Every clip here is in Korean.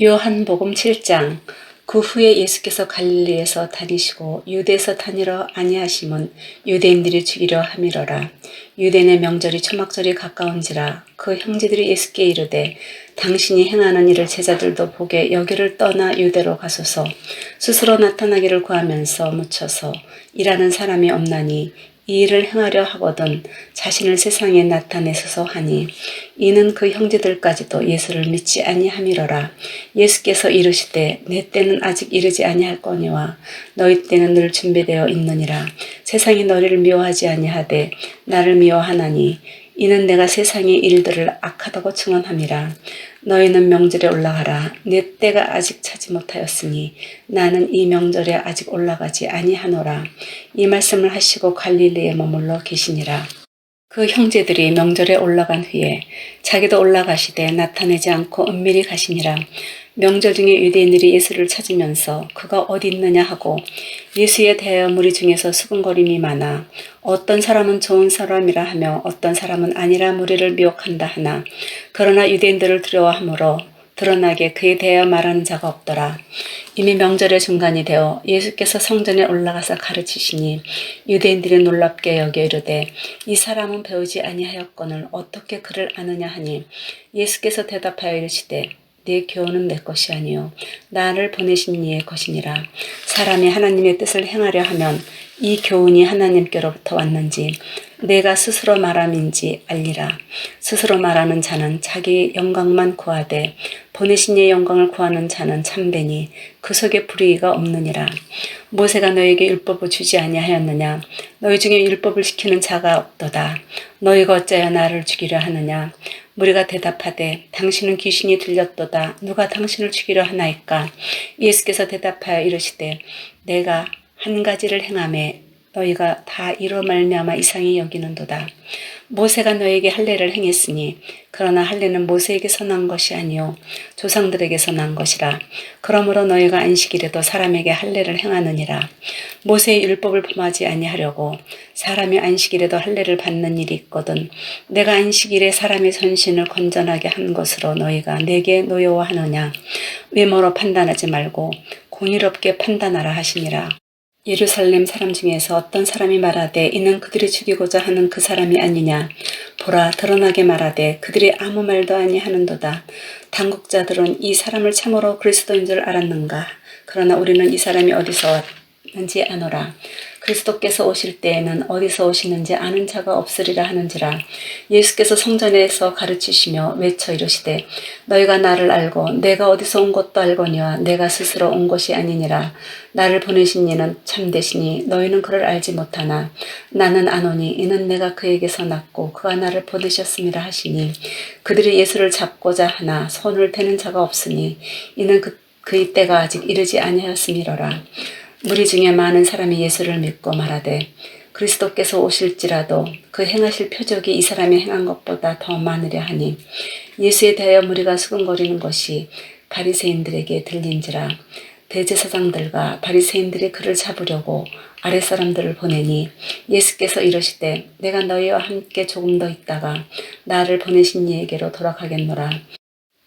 요한복음 7장. 그 후에 예수께서 갈릴리에서 다니시고 유대에서 다니러 아니하심은 유대인들이 죽이려 함이러라. 유대인의 명절이 초막절이 가까운지라. 그 형제들이 예수께 이르되 당신이 행하는 일을 제자들도 보게 여기를 떠나 유대로 가소서. 스스로 나타나기를 구하면서 묻혀서 일하는 사람이 없나니 이 일을 행하려 하거든 자신을 세상에 나타내소서 하니, 이는 그 형제들까지도 예수를 믿지 아니함이러라. 예수께서 이르시되 내 때는 아직 이르지 아니할거니와 너희 때는 늘 준비되어 있느니라. 세상이 너희를 미워하지 아니하되 나를 미워하나니 이는 내가 세상의 일들을 악하다고 증언함이라. 너희는 명절에 올라가라. 내 때가 아직 차지 못하였으니 나는 이 명절에 아직 올라가지 아니하노라. 이 말씀을 하시고 갈릴리에 머물러 계시니라. 그 형제들이 명절에 올라간 후에 자기도 올라가시되 나타내지 않고 은밀히 가시니라. 명절 중에 유대인들이 예수를 찾으면서 그가 어디 있느냐 하고 예수에 대하여 무리 중에서 수군거림이 많아 어떤 사람은 좋은 사람이라 하며 어떤 사람은 아니라 무리를 미혹한다 하나, 그러나 유대인들을 두려워하므로 드러나게 그에 대하여 말하는 자가 없더라. 이미 명절의 중간이 되어 예수께서 성전에 올라가서 가르치시니 유대인들이 놀랍게 여겨 이르되 이 사람은 배우지 아니하였거늘 어떻게 그를 아느냐 하니, 예수께서 대답하여 이르시되 내 교훈은 내 것이 아니요 나를 보내신 이의 것이니라. 사람이 하나님의 뜻을 행하려 하면 이 교훈이 하나님께로부터 왔는지 내가 스스로 말함인지 알리라. 스스로 말하는 자는 자기 영광만 구하되 보내신 이의 영광을 구하는 자는 참되니 그 속에 불의가 없느니라. 모세가 너에게 율법을 주지 아니하였느냐? 너희 중에 율법을 지키는 자가 없도다. 너희가 어찌하여 나를 죽이려 하느냐? 무리가 대답하되 당신은 귀신이 들렸도다. 누가 당신을 죽이려 하나이까? 예수께서 대답하여 이르시되 내가 한 가지를 행하매 너희가 다 이로 말미암아 이상히 여기는도다. 모세가 너에게 할례를 행했으니 그러나 할례는 모세에게서 난 것이 아니요 조상들에게서 난 것이라. 그러므로 너희가 안식일에도 사람에게 할례를 행하느니라. 모세의 율법을 범하지 아니하려고 사람이 안식일에도 할례를 받는 일이 있거든 내가 안식일에 사람의 전신을 건전하게 한 것으로 너희가 내게 노여워하느냐? 외모로 판단하지 말고 공의롭게 판단하라 하시니라. 예루살렘 사람 중에서 어떤 사람이 말하되 이는 그들이 죽이고자 하는 그 사람이 아니냐? 보라, 드러나게 말하되 그들이 아무 말도 아니하는도다. 당국자들은 이 사람을 참으로 그리스도인 줄 알았는가? 그러나 우리는 이 사람이 어디서 왔는지 아노라. 그리스도께서 오실 때에는 어디서 오시는지 아는 자가 없으리라 하는지라. 예수께서 성전에서 가르치시며 외쳐 이르시되 너희가 나를 알고 내가 어디서 온 것도 알거니와 내가 스스로 온 것이 아니니라. 나를 보내신 이는 참되시니 너희는 그를 알지 못하나 나는 아노니 이는 내가 그에게서 났고 그가 나를 보내셨음이라 하시니, 그들이 예수를 잡고자 하나 손을 대는 자가 없으니 이는 그의 때가 아직 이르지 아니하였음이로라. 무리 중에 많은 사람이 예수를 믿고 말하되 그리스도께서 오실지라도 그 행하실 표적이 이 사람이 행한 것보다 더 많으려 하니, 예수에 대하여 무리가 수군거리는 것이 바리새인들에게 들린지라. 대제사장들과 바리새인들이 그를 잡으려고 아랫사람들을 보내니 예수께서 이르시되 내가 너희와 함께 조금 더 있다가 나를 보내신 이에게로 돌아가겠노라.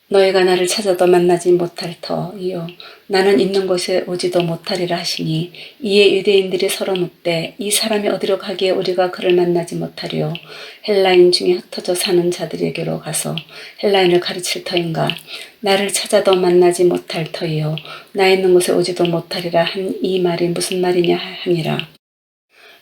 너희가 나를 찾아도 만나지 못할 터이요 나는 있는 곳에 오지도 못하리라 하시니, 이에 유대인들이 서로 묻되 이 사람이 어디로 가기에 우리가 그를 만나지 못하리요? 헬라인 중에 흩어져 사는 자들에게로 가서 헬라인을 가르칠 터인가? 나를 찾아도 만나지 못할 터이요 나 있는 곳에 오지도 못하리라 한 이 말이 무슨 말이냐 하니라.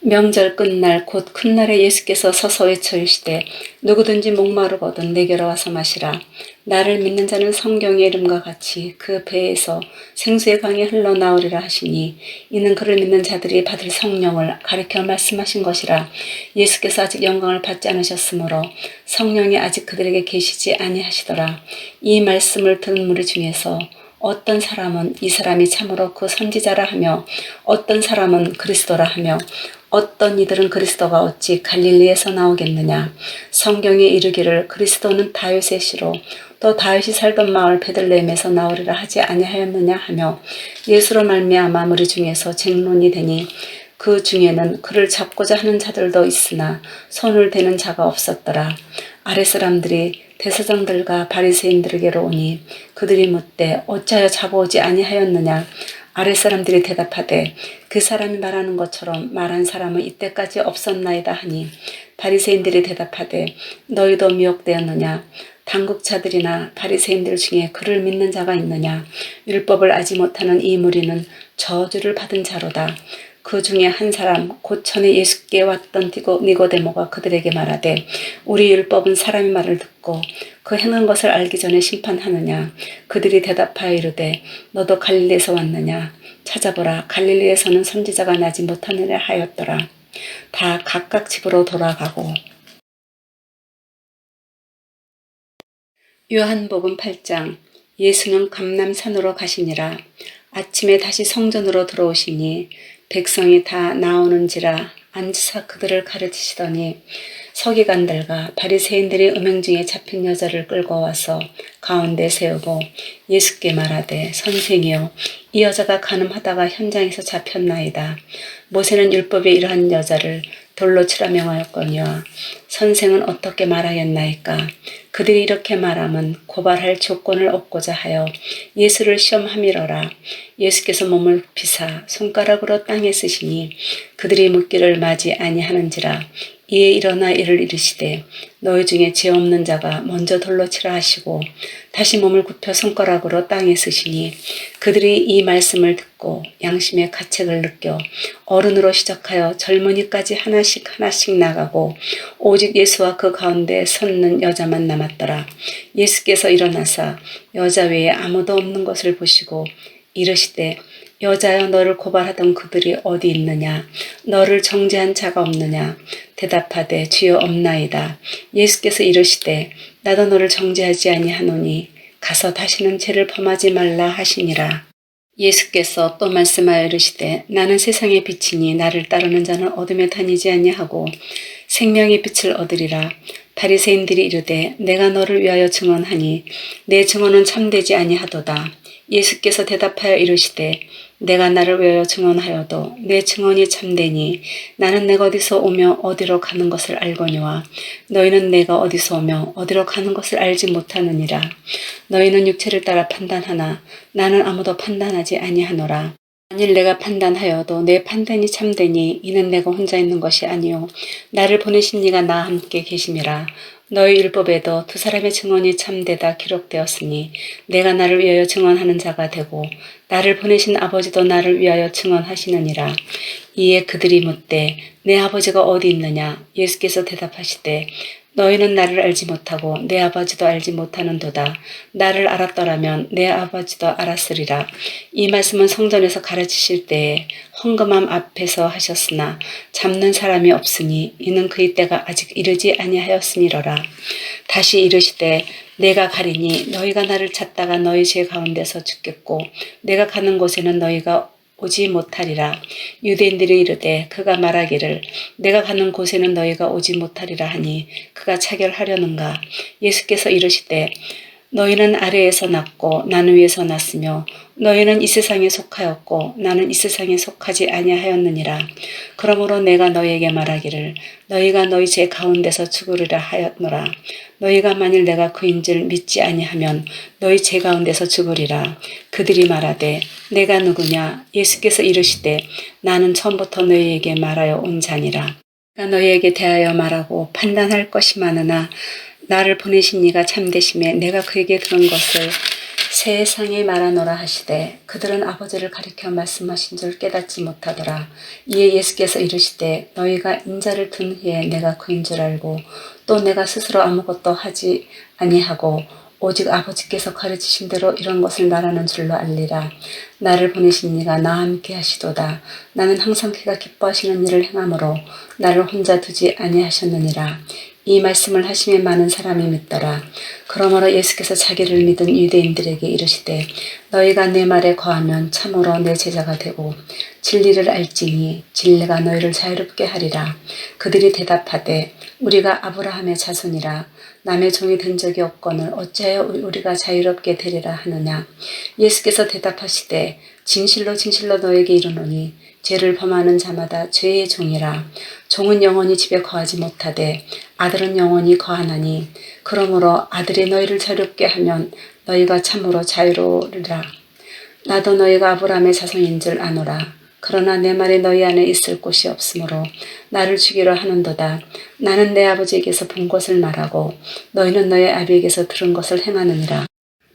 명절 끝날 곧 큰 날에 예수께서 서서 외쳐 이르시되 누구든지 목마르거든 내게로 와서 마시라. 나를 믿는 자는 성경의 이름과 같이 그 배에서 생수의 강이 흘러나오리라 하시니, 이는 그를 믿는 자들이 받을 성령을 가리켜 말씀하신 것이라. 예수께서 아직 영광을 받지 않으셨으므로 성령이 아직 그들에게 계시지 아니하시더라. 이 말씀을 들은 무리 중에서 어떤 사람은 이 사람이 참으로 그 선지자라 하며 어떤 사람은 그리스도라 하며 어떤 이들은 그리스도가 어찌 갈릴리에서 나오겠느냐? 성경에 이르기를 그리스도는 다윗의 씨로 또 다윗이 살던 마을 베들레헴에서 나오리라 하지 아니하였느냐 하며 예수로 말미암아 무리 중에서 쟁론이 되니, 그 중에는 그를 잡고자 하는 자들도 있으나 손을 대는 자가 없었더라. 아랫사람들이 대사장들과 바리새인들에게로 오니 그들이 묻되 어찌하여 잡아오지 아니하였느냐. 아랫사람들이 대답하되 그 사람이 말하는 것처럼 말한 사람은 이때까지 없었나이다 하니 바리새인들이 대답하되 너희도 미혹되었느냐. 당국자들이나 바리새인들 중에 그를 믿는 자가 있느냐. 율법을 아지 못하는 이 무리는 저주를 받은 자로다. 그 중에 한 사람 곧 전에 예수께 왔던 니고데모가 그들에게 말하되 우리 율법은 사람의 말을 듣고 그 행한 것을 알기 전에 심판하느냐. 그들이 대답하여 이르되 너도 갈릴리에서 왔느냐. 찾아보라. 갈릴리에서는 선지자가 나지 못하느냐 하였더라. 다 각각 집으로 돌아가고. 요한복음 8장. 예수는 감람산으로 가시니라. 아침에 다시 성전으로 들어오시니 백성이 다 나오는지라 앉으사 그들을 가르치시더니 서기관들과 바리새인들이 음행 중에 잡힌 여자를 끌고 와서 가운데 세우고 예수께 말하되 선생이여 이 여자가 간음하다가 현장에서 잡혔나이다. 모세는 율법에 이러한 여자를 돌로 치라 명하였거니와 선생은 어떻게 말하겠나이까. 그들이 이렇게 말함은 고발할 조건을 얻고자 하여 예수를 시험함이러라. 예수께서 몸을 굽히사 손가락으로 땅에 쓰시니 그들이 묻기를 마지 아니하는지라. 이에 일어나 이를 이르시되 너희 중에 죄 없는 자가 먼저 돌로 치라 하시고 다시 몸을 굽혀 손가락으로 땅에 쓰시니 그들이 이 말씀을 듣고 양심의 가책을 느껴 어른으로 시작하여 젊은이까지 하나씩 나가고 오직 예수와 그 가운데 섰는 여자만 남았더라. 예수께서 일어나사 여자 외에 아무도 없는 것을 보시고 이르시되 여자여 너를 고발하던 그들이 어디 있느냐. 너를 정죄한 자가 없느냐. 대답하되 주여 없나이다. 예수께서 이르시되 나도 너를 정죄하지 아니하노니 가서 다시는 죄를 범하지 말라 하시니라. 예수께서 또 말씀하여 이르시되 나는 세상의 빛이니 나를 따르는 자는 어둠에 다니지 아니하고 생명의 빛을 얻으리라. 바리새인들이 이르되 내가 너를 위하여 증언하니 내 증언은 참되지 아니하도다. 예수께서 대답하여 이르시되 내가 나를 위하여 증언하여도 내 증언이 참되니 나는 내가 어디서 오며 어디로 가는 것을 알거니와 너희는 내가 어디서 오며 어디로 가는 것을 알지 못하느니라. 너희는 육체를 따라 판단하나 나는 아무도 판단하지 아니하노라. 만일 내가 판단하여도 내 판단이 참되니 이는 내가 혼자 있는 것이 아니요 나를 보내신 이가 나와 함께 계심이라. 너희 율법에도 두 사람의 증언이 참되다 기록되었으니 내가 나를 위하여 증언하는 자가 되고 나를 보내신 아버지도 나를 위하여 증언하시느니라. 이에 그들이 묻되 내 아버지가 어디 있느냐. 예수께서 대답하시되 너희는 나를 알지 못하고 내 아버지도 알지 못하는도다. 나를 알았더라면 내 아버지도 알았으리라. 이 말씀은 성전에서 가르치실 때에 헌금함 앞에서 하셨으나 잡는 사람이 없으니 이는 그의 때가 아직 이르지 아니하였음이로라. 다시 이르시되 내가 가리니 너희가 나를 찾다가 너희 죄 가운데서 죽겠고 내가 가는 곳에는 너희가 오지 못하리라. 유대인들이 이르되 그가 말하기를 내가 가는 곳에는 너희가 오지 못하리라 하니 그가 차결하려는가. 예수께서 이르시되 너희는 아래에서 났고 나는 위에서 났으며 너희는 이 세상에 속하였고 나는 이 세상에 속하지 아니하였느니라. 그러므로 내가 너희에게 말하기를 너희가 너희 죄 가운데서 죽으리라 하였노라. 너희가 만일 내가 그인 줄 믿지 아니하면 너희 죄 가운데서 죽으리라. 그들이 말하되 내가 누구냐. 예수께서 이르시되 나는 처음부터 너희에게 말하여 온 자니라. 내가 너희에게 대하여 말하고 판단할 것이 많으나 나를 보내신 이가 참되심에 내가 그에게 들은 것을 세상에 말하노라 하시되 그들은 아버지를 가리켜 말씀하신 줄 깨닫지 못하더라. 이에 예수께서 이르시되 너희가 인자를 든 후에 내가 그인 줄 알고 또 내가 스스로 아무것도 하지 아니하고 오직 아버지께서 가르치신 대로 이런 것을 말하는 줄로 알리라. 나를 보내신 이가 나와 함께 하시도다. 나는 항상 그가 기뻐하시는 일을 행함으로 나를 혼자 두지 아니하셨느니라. 이 말씀을 하심에 많은 사람이 믿더라. 그러므로 예수께서 자기를 믿은 유대인들에게 이르시되 너희가 내 말에 거하면 참으로 내 제자가 되고 진리를 알지니 진리가 너희를 자유롭게 하리라. 그들이 대답하되 우리가 아브라함의 자손이라 남의 종이 된 적이 없거늘 어찌하여 우리가 자유롭게 되리라 하느냐. 예수께서 대답하시되 진실로 진실로 너에게 이르노니 죄를 범하는 자마다 죄의 종이라. 종은 영원히 집에 거하지 못하되 아들은 영원히 거하나니 그러므로 아들이 너희를 자유롭게 하면 너희가 참으로 자유로우리라. 나도 너희가 아브라함의 자손인 줄 아노라. 그러나 내 말이 너희 안에 있을 곳이 없으므로 나를 죽이려 하는도다. 나는 내 아버지에게서 본 것을 말하고 너희는 너희 아비에게서 들은 것을 행하느니라.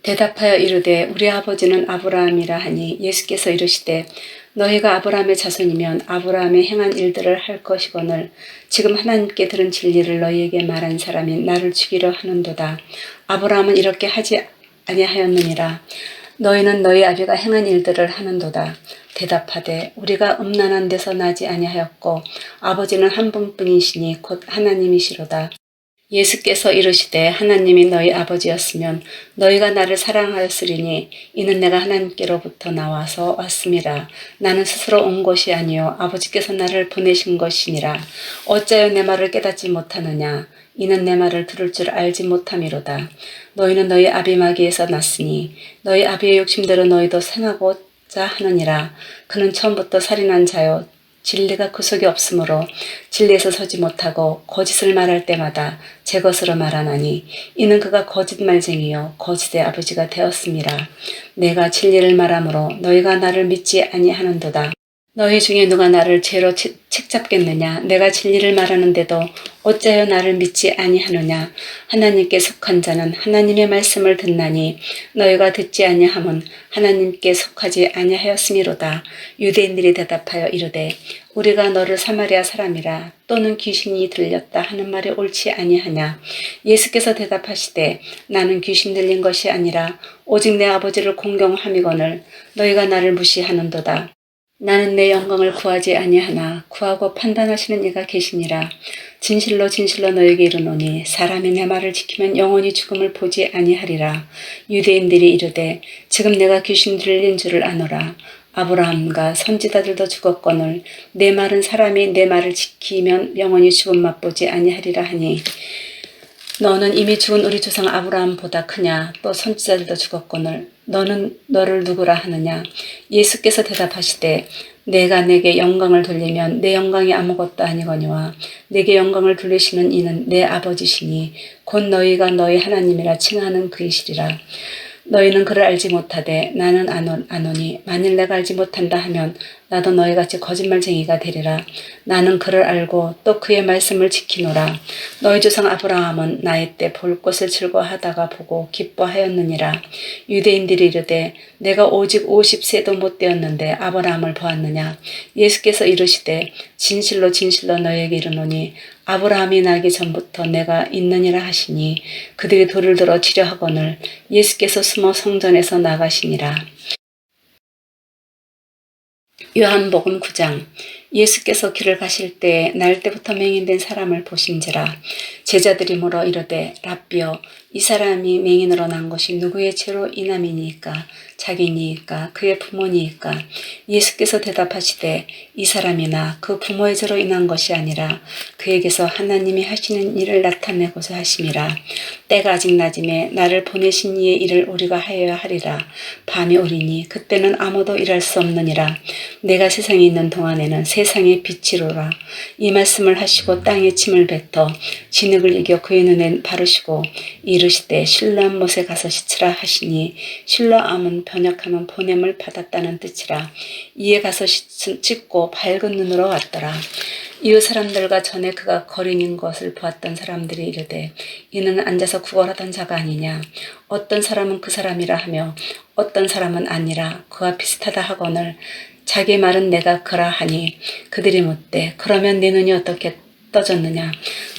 대답하여 이르되 우리 아버지는 아브라함이라 하니 예수께서 이르시되 너희가 아브라함의 자손이면 아브라함의 행한 일들을 할 것이거늘 지금 하나님께 들은 진리를 너희에게 말한 사람이 나를 죽이려 하는도다. 아브라함은 이렇게 하지 아니하였느니라. 너희는 너희 아비가 행한 일들을 하는도다. 대답하되 우리가 음란한 데서 나지 아니하였고 아버지는 한 분뿐이시니 곧 하나님이시로다. 예수께서 이르시되 하나님이 너희 아버지였으면 너희가 나를 사랑하였으리니 이는 내가 하나님께로부터 나와서 왔음이라. 나는 스스로 온 것이 아니요 아버지께서 나를 보내신 것이니라. 어찌하여 내 말을 깨닫지 못하느냐. 이는 내 말을 들을 줄 알지 못함이로다. 너희는 너희 아비 마귀에서 났으니 너희 아비의 욕심대로 너희도 행하고자 하느니라. 그는 처음부터 살인한 자요 진리가 그 속에 없으므로 진리에서 서지 못하고 거짓을 말할 때마다 제 것으로 말하나니 이는 그가 거짓말쟁이요 거짓의 아버지가 되었음이라. 내가 진리를 말하므로 너희가 나를 믿지 아니하는도다. 너희 중에 누가 나를 죄로 책잡겠느냐. 내가 진리를 말하는데도 어찌하여 나를 믿지 아니하느냐. 하나님께 속한 자는 하나님의 말씀을 듣나니 너희가 듣지 아니함은 하나님께 속하지 아니하였음이로다. 유대인들이 대답하여 이르되 우리가 너를 사마리아 사람이라 또는 귀신이 들렸다 하는 말이 옳지 아니하냐. 예수께서 대답하시되 나는 귀신 들린 것이 아니라 오직 내 아버지를 공경함이거늘 너희가 나를 무시하는도다. 나는 내 영광을 구하지 아니하나 구하고 판단하시는 이가 계시니라. 진실로 진실로 너에게 이르노니 사람이 내 말을 지키면 영원히 죽음을 보지 아니하리라. 유대인들이 이르되 지금 내가 귀신 들린 줄을 아노라. 아브라함과 선지자들도 죽었거늘 내 말은 사람이 내 말을 지키면 영원히 죽음 맛보지 아니하리라 하니 너는 이미 죽은 우리 조상 아브라함보다 크냐. 또 선지자들도 죽었거늘 너는 너를 누구라 하느냐. 예수께서 대답하시되 내가 내게 영광을 돌리면 내 영광이 아무것도 아니거니와 내게 영광을 돌리시는 이는 내 아버지시니 곧 너희가 너희 하나님이라 칭하는 그이시리라. 너희는 그를 알지 못하되 나는 아노니 만일 내가 알지 못한다 하면 나도 너희같이 거짓말쟁이가 되리라. 나는 그를 알고 또 그의 말씀을 지키노라. 너희 조상 아브라함은 나이 때 볼 것을 즐거워하다가 보고 기뻐하였느니라. 유대인들이 이르되 내가 오직 50세도 못 되었는데 아브라함을 보았느냐. 예수께서 이르시되 진실로 진실로 너희에게 이르노니 아브라함이 나기 전부터 내가 있느니라 하시니 그들이 돌을 들어 치려 하거늘 예수께서 숨어 성전에서 나가시니라. 요한복음 9장. 예수께서 길을 가실 때 날 때부터 맹인된 사람을 보신지라. 제자들이 물어 이르되 랍비여 이 사람이 맹인으로 난 것이 누구의 죄로 인함이니까 자기니까 그의 부모니까. 예수께서 대답하시되 이 사람이나 그 부모의 죄로 인한 것이 아니라 그에게서 하나님이 하시는 일을 나타내고자 하심이라. 때가 아직 낮음에 나를 보내신 이의 일을 우리가 하여야 하리라. 밤이 오리니 그때는 아무도 일할 수 없느니라. 내가 세상에 있는 동안에는 세상의 빛이로라. 이 말씀을 하시고 땅에 침을 뱉어 진흙을 이겨 그의 눈에 바르시고 이르시되 실로암 못에 가서 씻으라 하시니 실로암은 번역하면 보냄을 받았다는 뜻이라. 이에 가서 씻고 밝은 눈으로 왔더라. 이웃 사람들과 전에 그가 거린인 것을 보았던 사람들이 이르되 이는 앉아서 구걸하던 자가 아니냐. 어떤 사람은 그 사람이라 하며 어떤 사람은 아니라 그와 비슷하다 하거늘 자기 말은 내가 그라 하니 그들이 묻되 그러면 네 눈이 어떻게 떠졌느냐.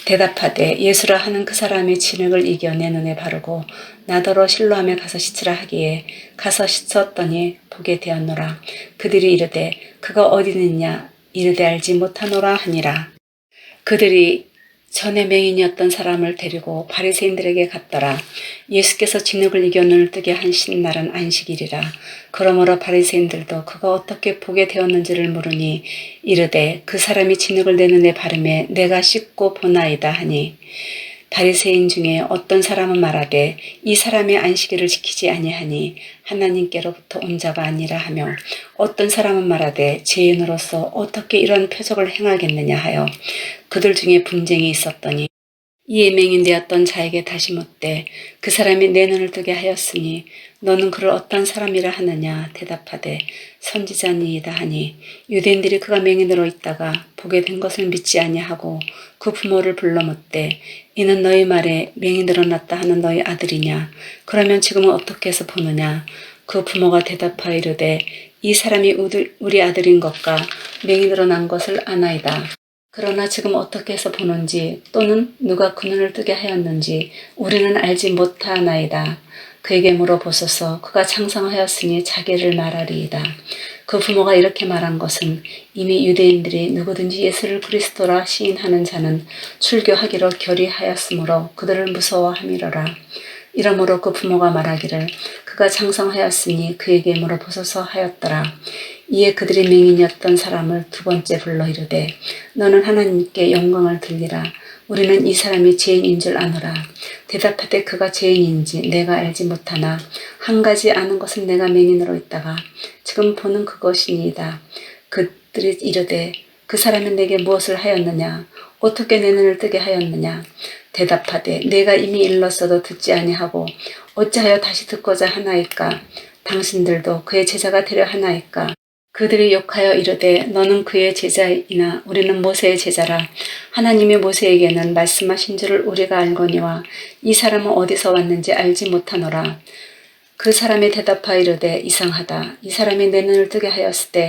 대답하되 예수라 하는 그 사람이 진흙을 이겨 내 눈에 바르고 나더러 실로암에 가서 씻으라 하기에 가서 씻었더니 보게 되었노라. 그들이 이르되 그가 어디 있느냐. 이르되 알지 못하노라 하니라. 그들이 전에 맹인이었던 사람을 데리고 바리새인들에게 갔더라. 예수께서 진흙을 이겨 눈을 뜨게 하신 날은 안식일이라. 그러므로 바리새인들도 그가 어떻게 보게 되었는지를 물으니 이르되 그 사람이 진흙을 내 눈에 바르매 내가 씻고 보나이다 하니 바리새인 중에 어떤 사람은 말하되 이 사람이 안식일을 지키지 아니하니 하나님께로부터 온 자가 아니라 하며, 어떤 사람은 말하되 죄인으로서 어떻게 이런 표적을 행하겠느냐 하여 그들 중에 분쟁이 있었더니, 이에 맹인되었던 자에게 다시 묻되 그 사람이 내 눈을 뜨게 하였으니 너는 그를 어떤 사람이라 하느냐 대답하되 선지자니이다 하니, 유대인들이 그가 맹인으로 있다가 보게 된 것을 믿지 아니하고 그 부모를 불러 묻되 이는 너희 말에 맹인으로 났다 하는 너희 아들이냐? 그러면 지금은 어떻게 해서 보느냐? 그 부모가 대답하여 이르되 이 사람이 우리 아들인 것과 맹인으로 난 것을 아나이다. 그러나 지금 어떻게 해서 보는지 또는 누가 그 눈을 뜨게 하였는지 우리는 알지 못하나이다. 그에게 물어보소서. 그가 장성하였으니 자기를 말하리이다. 그 부모가 이렇게 말한 것은 이미 유대인들이 누구든지 예수를 그리스도라 시인하는 자는 출교하기로 결의하였으므로 그들을 무서워함이로라. 이러므로 그 부모가 말하기를 그가 장성하였으니 그에게 물어보소서 하였더라. 이에 그들이 맹인이었던 사람을 두 번째 불러 이르되 너는 하나님께 영광을 돌리라. 우리는 이 사람이 죄인인 줄 아노라. 대답하되 그가 죄인인지 내가 알지 못하나 한 가지 아는 것은 내가 맹인으로 있다가 지금 보는 그것이니이다. 그들이 이르되 그 사람이 내게 무엇을 하였느냐? 어떻게 내 눈을 뜨게 하였느냐? 대답하되 내가 이미 일렀어도 듣지 아니하고 어찌하여 다시 듣고자 하나이까? 당신들도 그의 제자가 되려 하나이까? 그들이 욕하여 이르되 너는 그의 제자이나 우리는 모세의 제자라. 하나님이 모세에게는 말씀하신 줄을 우리가 알거니와 이 사람은 어디서 왔는지 알지 못하노라. 그 사람이 대답하여 이르되 이상하다. 이 사람이 내 눈을 뜨게 하였을 때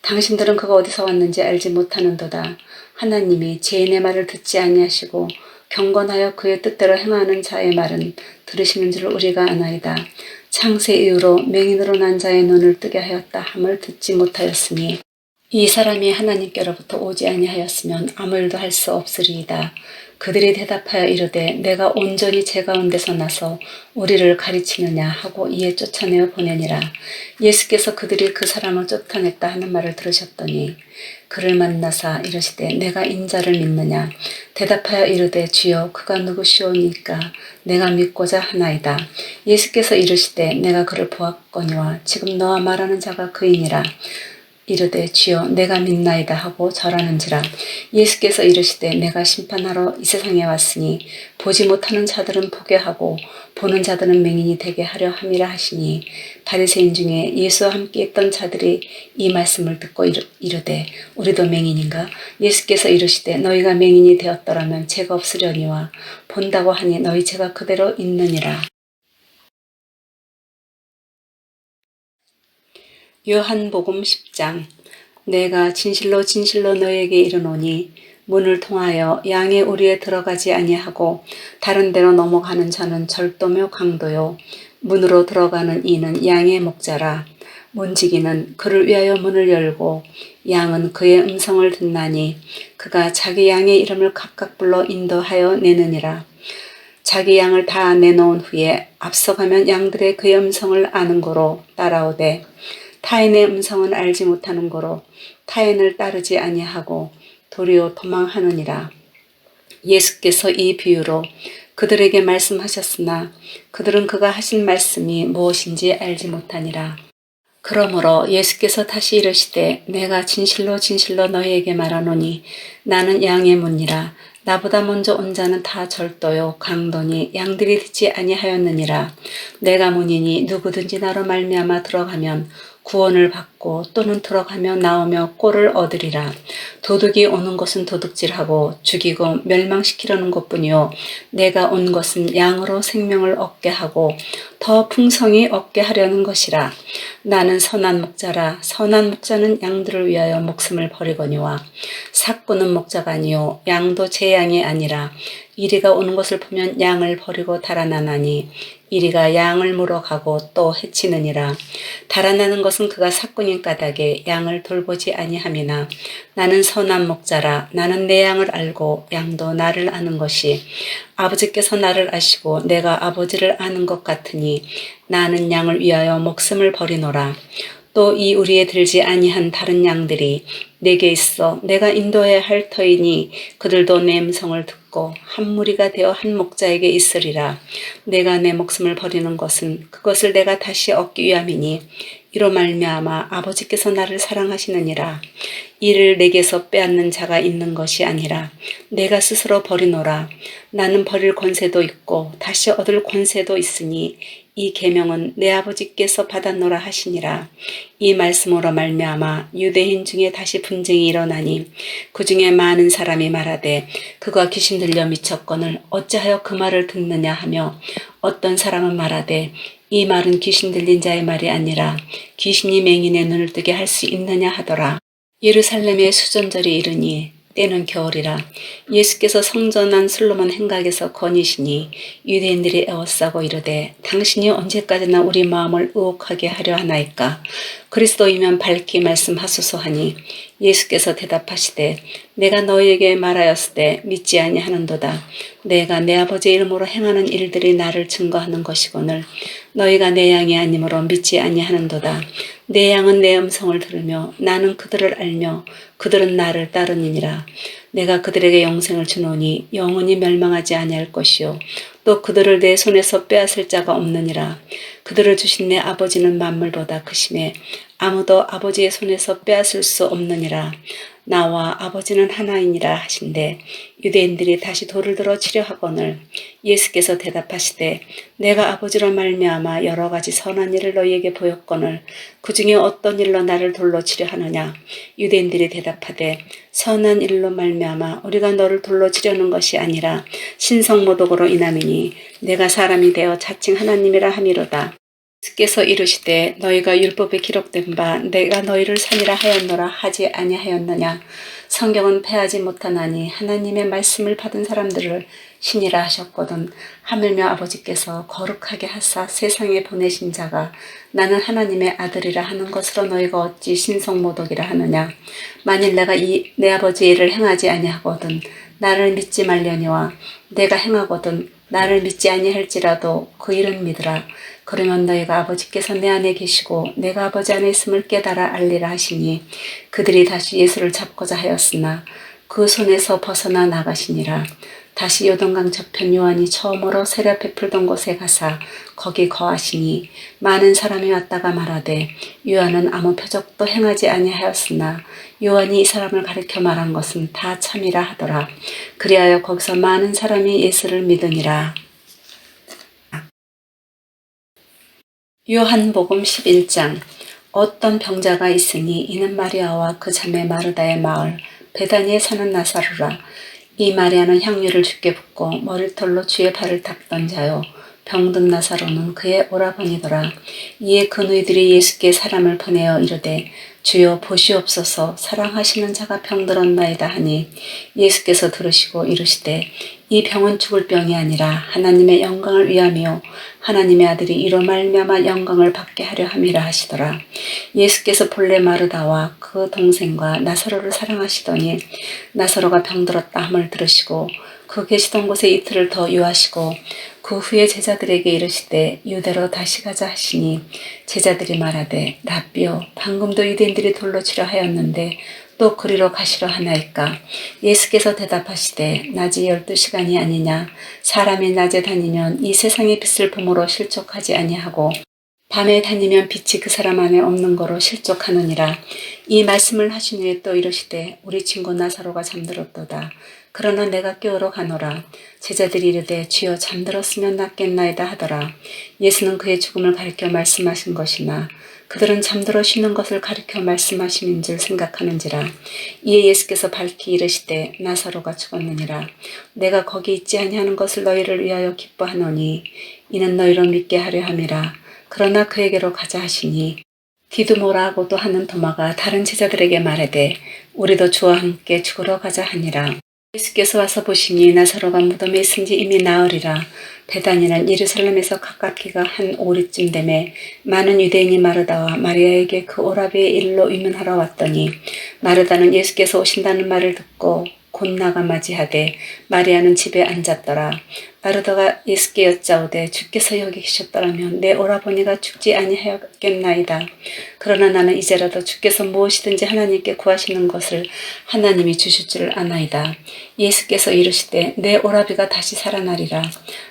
당신들은 그가 어디서 왔는지 알지 못하는도다. 하나님이 죄인의 말을 듣지 아니하시고 경건하여 그의 뜻대로 행하는 자의 말은 들으시는 줄 우리가 아나이다. 창세 이후로 맹인으로 난 자의 눈을 뜨게 하였다 함을 듣지 못하였으니 이 사람이 하나님께로부터 오지 아니하였으면 아무 일도 할 수 없으리이다. 그들이 대답하여 이르되 내가 온전히 제 가운데서 나서 우리를 가르치느냐 하고 이에 쫓아내어 보내니라. 예수께서 그들이 그 사람을 쫓아냈다 하는 말을 들으셨더니 그를 만나사 이르시되 내가 인자를 믿느냐? 대답하여 이르되 주여 그가 누구시오니까 내가 믿고자 하나이다. 예수께서 이르시되 내가 그를 보았거니와 지금 너와 말하는 자가 그이니라. 이르되 주여 내가 믿나이다 하고 절하는지라. 예수께서 이르시되 내가 심판하러 이 세상에 왔으니 보지 못하는 자들은 보게 하고 보는 자들은 맹인이 되게 하려 함이라 하시니, 바리새인 중에 예수와 함께 있던 자들이 이 말씀을 듣고 이르되 우리도 맹인인가? 예수께서 이르시되 너희가 맹인이 되었더라면 죄가 없으려니와 본다고 하니 너희 죄가 그대로 있느니라. 요한복음 10장. 내가 진실로 진실로 너희에게 이르노니 문을 통하여 양의 우리에 들어가지 아니하고 다른 데로 넘어가는 자는 절도며 강도요 문으로 들어가는 이는 양의 목자라. 문지기는 그를 위하여 문을 열고 양은 그의 음성을 듣나니 그가 자기 양의 이름을 각각 불러 인도하여 내느니라. 자기 양을 다 내놓은 후에 앞서가면 양들의 그의 음성을 아는 고로 따라오되 타인의 음성은 알지 못하는 고로 타인을 따르지 아니하고 도리어 도망하느니라. 예수께서 이 비유로 그들에게 말씀하셨으나 그들은 그가 하신 말씀이 무엇인지 알지 못하니라. 그러므로 예수께서 다시 이르시되 내가 진실로 진실로 너희에게 말하노니 나는 양의 문이라. 나보다 먼저 온 자는 다 절도요 강도니 양들이 듣지 아니하였느니라. 내가 문이니 누구든지 나로 말미암아 들어가면 구원을 받고 또는 들어가며 나오며 꼴을 얻으리라. 도둑이 오는 것은 도둑질하고 죽이고 멸망시키려는 것뿐이요 내가 온 것은 양으로 생명을 얻게 하고 더 풍성히 얻게 하려는 것이라. 나는 선한 목자라. 선한 목자는 양들을 위하여 목숨을 버리거니와 삭구는 목자가 아니요 양도 제 양이 아니라 이리가 오는 것을 보면 양을 버리고 달아나나니 이리가 양을 물어가고 또 해치느니라. 달아나는 것은 그가 삭군인 까닭에 양을 돌보지 아니함이나 나는 선한 목자라. 나는 내 양을 알고 양도 나를 아는 것이 아버지께서 나를 아시고 내가 아버지를 아는 것 같으니 나는 양을 위하여 목숨을 버리노라. 또 이 우리에 들지 아니한 다른 양들이 내게 있어 내가 인도해야 할 터이니 그들도 내 음성을 듣고 한 무리가 되어 한 목자에게 있으리라. 내가 내 목숨을 버리는 것은 그것을 내가 다시 얻기 위함이니 이로 말미암아 아버지께서 나를 사랑하시느니라. 이를 내게서 빼앗는 자가 있는 것이 아니라 내가 스스로 버리노라. 나는 버릴 권세도 있고 다시 얻을 권세도 있으니 이 계명은 내 아버지께서 받았노라 하시니라. 이 말씀으로 말미암아 유대인 중에 다시 분쟁이 일어나니 그 중에 많은 사람이 말하되 그가 귀신 들려 미쳤거늘 어찌하여 그 말을 듣느냐 하며 어떤 사람은 말하되 이 말은 귀신 들린 자의 말이 아니라 귀신이 맹인의 눈을 뜨게 할 수 있느냐 하더라. 예루살렘의 수전절이 이르니 때는 겨울이라. 예수께서 성전 안 솔로몬 행각에서 거니시니 유대인들이 애워싸고 이르되 당신이 언제까지나 우리 마음을 의혹하게 하려 하나이까. 그리스도이면 밝히 말씀하소서 하니 예수께서 대답하시되 내가 너희에게 말하였을 때 믿지 아니하는도다. 내가 내 아버지의 이름으로 행하는 일들이 나를 증거하는 것이거늘 너희가 내 양이 아니므로 믿지 아니하는도다. 내 양은 내 음성을 들으며 나는 그들을 알며 그들은 나를 따르니니라. 내가 그들에게 영생을 주노니 영원히 멸망하지 아니할 것이요 또 그들을 내 손에서 빼앗을 자가 없느니라. 그들을 주신 내 아버지는 만물보다 크심에 아무도 아버지의 손에서 빼앗을 수 없느니라. 나와 아버지는 하나이니라 하신대 유대인들이 다시 돌을 들어 치려 하거늘 예수께서 대답하시되 내가 아버지로 말미암아 여러 가지 선한 일을 너희에게 보였거늘 그 중에 어떤 일로 나를 돌로 치려 하느냐. 유대인들이 대답하되 선한 일로 말미암아 우리가 너를 돌로 치려는 것이 아니라 신성모독으로 인함이니 내가 사람이 되어 자칭 하나님이라 함이로다. 예수께서 이르시되 너희가 율법에 기록된 바 내가 너희를 산이라 하였노라 하지 아니하였느냐. 성경은 패하지 못하나니 하나님의 말씀을 받은 사람들을 신이라 하셨거든. 하물며 아버지께서 거룩하게 하사 세상에 보내신 자가 나는 하나님의 아들이라 하는 것으로 너희가 어찌 신성모독이라 하느냐. 만일 내가 내 아버지의 일을 행하지 아니하거든 나를 믿지 말려니와 내가 행하거든 나를 믿지 아니할지라도 그 일은 믿으라. 그러면 너희가 아버지께서 내 안에 계시고 내가 아버지 안에 있음을 깨달아 알리라 하시니 그들이 다시 예수를 잡고자 하였으나 그 손에서 벗어나 나가시니라. 다시 요단강 저편 요한이 처음으로 세례 베풀던 곳에 가사 거기 거하시니 많은 사람이 왔다가 말하되 요한은 아무 표적도 행하지 아니하였으나 요한이 이 사람을 가리켜 말한 것은 다 참이라 하더라. 그리하여 거기서 많은 사람이 예수를 믿으니라. 요한복음 11장. 어떤 병자가 있으니 이는 마리아와 그 자매 마르다의 마을 베다니에 사는 나사로라. 이 마리아는 향유를 주께 붓고 머리털로 주의 발을 닦던 자요 병든 나사로는 그의 오라버니더라. 이에 그 누이들이 예수께 사람을 보내어 이르되 주여 보시옵소서 사랑하시는 자가 병들었나이다 하니 예수께서 들으시고 이르시되 이 병은 죽을 병이 아니라 하나님의 영광을 위함이요 하나님의 아들이 이로 말미암아 영광을 받게 하려 함이라 하시더라. 예수께서 본래 마르다와 그 동생과 나사로를 사랑하시더니 나사로가 병들었다 함을 들으시고 그 계시던 곳에 이틀을 더 유하시고 그 후에 제자들에게 이르시되 유대로 다시 가자 하시니 제자들이 말하되 라삐요 방금도 유대인들이 돌로 치려 하였는데 또 그리로 가시려 하나이까. 예수께서 대답하시되 낮이 12시간이 아니냐. 사람이 낮에 다니면 이 세상의 빛을 봄으로 실족하지 아니하고 밤에 다니면 빛이 그 사람 안에 없는 거로 실족하느니라. 이 말씀을 하신 후에 또 이르시되 우리 친구 나사로가 잠들었도다. 그러나 내가 깨우러 가노라. 제자들이 이르되 주여 잠들었으면 낫겠나이다 하더라. 예수는 그의 죽음을 가리켜 말씀하신 것이나 그들은 잠들어 쉬는 것을 가리켜 말씀하심인 줄 생각하는지라. 이에 예수께서 밝히 이르시되 나사로가 죽었느니라. 내가 거기 있지 아니하는 것을 너희를 위하여 기뻐하노니 이는 너희로 믿게 하려 함이라. 그러나 그에게로 가자 하시니 디두모라고도 하는 도마가 다른 제자들에게 말하되 우리도 주와 함께 죽으러 가자 하니라. 예수께서 와서 보시니 나사로가 무덤에 있은지 이미 나흘이라. 베다니는 예루살렘에서 가깝기가 한 오리쯤 되매 많은 유대인이 마르다와 마리아에게 그 오라비의 일로 의문하러 왔더니 마르다는 예수께서 오신다는 말을 듣고 곧 나가 맞이하되 마리아는 집에 앉았더라. 마르다가 예수께 여짜오되 주께서 여기 계셨더라면 내 오라버니가 죽지 아니하였겠나이다. 그러나 나는 이제라도 주께서 무엇이든지 하나님께 구하시는 것을 하나님이 주실 줄 아나이다. 예수께서 이르시되 내 오라비가 다시 살아나리라.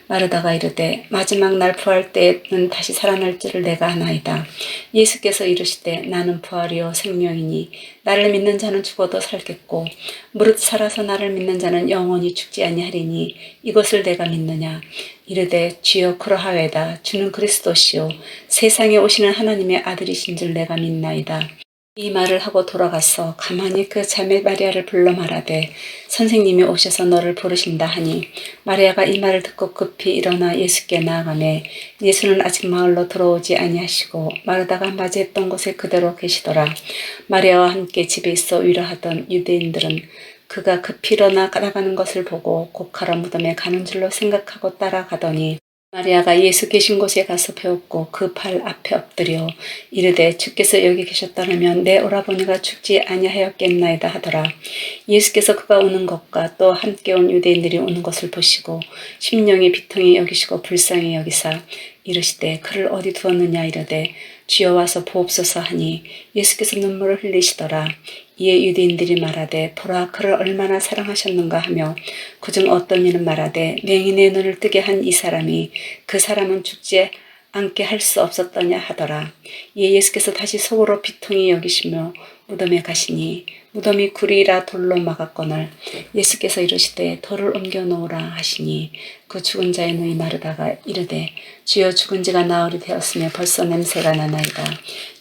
마르다가 이르되 마지막 날 부활 때에는 다시 살아날 줄을 내가 아나이다. 예수께서 이르시되 나는 부활이요 생명이니 나를 믿는 자는 죽어도 살겠고 무릇 살아서 나를 믿는 자는 영원히 죽지 아니하리니 이것을 내가 믿느냐. 이르되 주여 그러하외다. 주는 그리스도시요 세상에 오시는 하나님의 아들이신 줄 내가 믿나이다. 이 말을 하고 돌아가서 가만히 그 자매 마리아를 불러 말하되 선생님이 오셔서 너를 부르신다 하니 마리아가 이 말을 듣고 급히 일어나 예수께 나아가매 예수는 아직 마을로 들어오지 아니하시고 마르다가 맞이했던 곳에 그대로 계시더라. 마리아와 함께 집에 있어 위로하던 유대인들은 그가 급히 일어나 나가는 것을 보고 곡하라 무덤에 가는 줄로 생각하고 따라가더니 마리아가 예수 계신 곳에 가서 배웠고 그 발 앞에 엎드려 이르되 주께서 여기 계셨더라면 내 오라버니가 죽지 아니하였겠나이다 하더라. 예수께서 그가 오는 것과 또 함께 온 유대인들이 오는 것을 보시고 심령이 비통히 여기시고 불쌍히 여기사 이르시되 그를 어디 두었느냐 이르되 주여 와서 보옵소서 하니 예수께서 눈물을 흘리시더라. 이에 유대인들이 말하되 보라 그를 얼마나 사랑하셨는가 하며 그중 어떤 이는 말하되 맹인의 눈을 뜨게 한 이 사람이 그 사람은 죽지 않게 할 수 없었더냐 하더라. 이에 예수께서 다시 속으로 비통히 여기시며 무덤에 가시니 무덤이 구리라 돌로 막았거늘 예수께서 이르시되 돌을 옮겨 놓으라 하시니 그 죽은 자의 눈이 마르다가 이르되 주여 죽은 지가 나흘이 되었으며 벌써 냄새가 나나이다.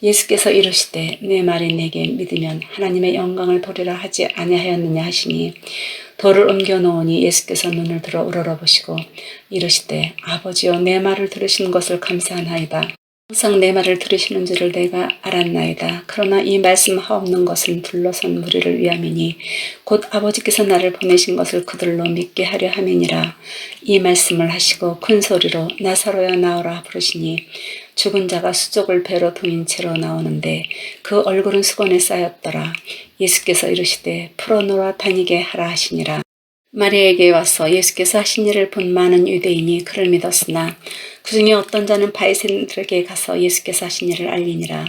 예수께서 이르시되 내 말이 내게 믿으면 하나님의 영광을 보리라 하지 아니하였느냐 하시니 돌을 옮겨 놓으니 예수께서 눈을 들어 우러러보시고 이르시되 아버지여 내 말을 들으시는 것을 감사하나이다. 항상 내 말을 들으시는 줄을 내가 알았나이다. 그러나 이 말씀 하옵는 것은 둘러선 무리를 위함이니 곧 아버지께서 나를 보내신 것을 그들로 믿게 하려 함이니라. 이 말씀을 하시고 큰 소리로 나사로야 나오라 부르시니 죽은 자가 수족을 배로 동인 채로 나오는데 그 얼굴은 수건에 쌓였더라. 예수께서 이르시되 풀어놓아 다니게 하라 하시니라. 마리아에게 와서 예수께서 하신 일을 본 많은 유대인이 그를 믿었으나 그 중에 어떤 자는 바리새인들에게 가서 예수께서 하신 일을 알리니라.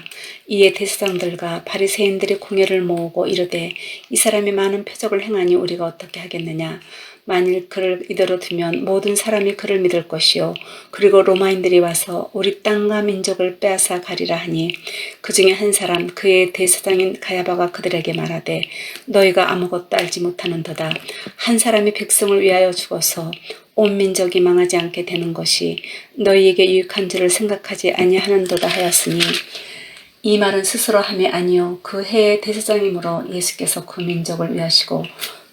이에 대제사장들과 바리새인들이 공회를 모으고 이르되 이 사람이 많은 표적을 행하니 우리가 어떻게 하겠느냐. 만일 그를 이대로 두면 모든 사람이 그를 믿을 것이요 그리고 로마인들이 와서 우리 땅과 민족을 빼앗아 가리라 하니 그 중에 한 사람 그의 대제사장인 가야바가 그들에게 말하되 너희가 아무것도 알지 못하는도다. 한 사람이 백성을 위하여 죽어서 온 민족이 망하지 않게 되는 것이 너희에게 유익한 줄을 생각하지 아니하는도다 하였으니 이 말은 스스로 함이 아니요 그 해의 대제사장이므로 예수께서 그 민족을 위하시고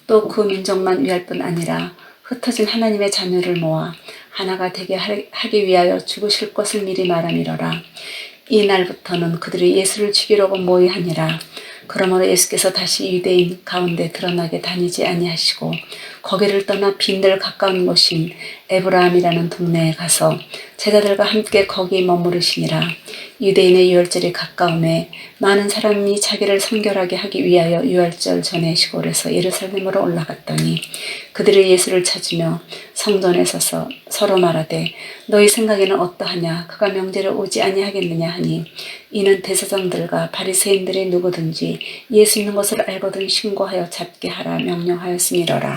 또 그 민족만 위할 뿐 아니라 흩어진 하나님의 자녀를 모아 하나가 되게 하기 위하여 죽으실 것을 미리 말함이로라. 이 날부터는 그들이 예수를 죽이려고 모의하니라. 그러므로 예수께서 다시 유대인 가운데 드러나게 다니지 아니하시고 거기를 떠나 빈들 가까운 곳인 에브라함이라는 동네에 가서 제자들과 함께 거기 머무르시니라. 유대인의 유월절이 가까움에 많은 사람이 자기를 성결하게 하기 위하여 유월절 전에 시골에서 예루살렘으로 올라갔더니 그들이 예수를 찾으며 성전에 서서 서로 말하되 너희 생각에는 어떠하냐. 그가 명절에 오지 아니하겠느냐 하니 이는 대제사장들과 바리새인들이 누구든지 예수 있는 것을 알거든 신고하여 잡게 하라 명령하였음이로라.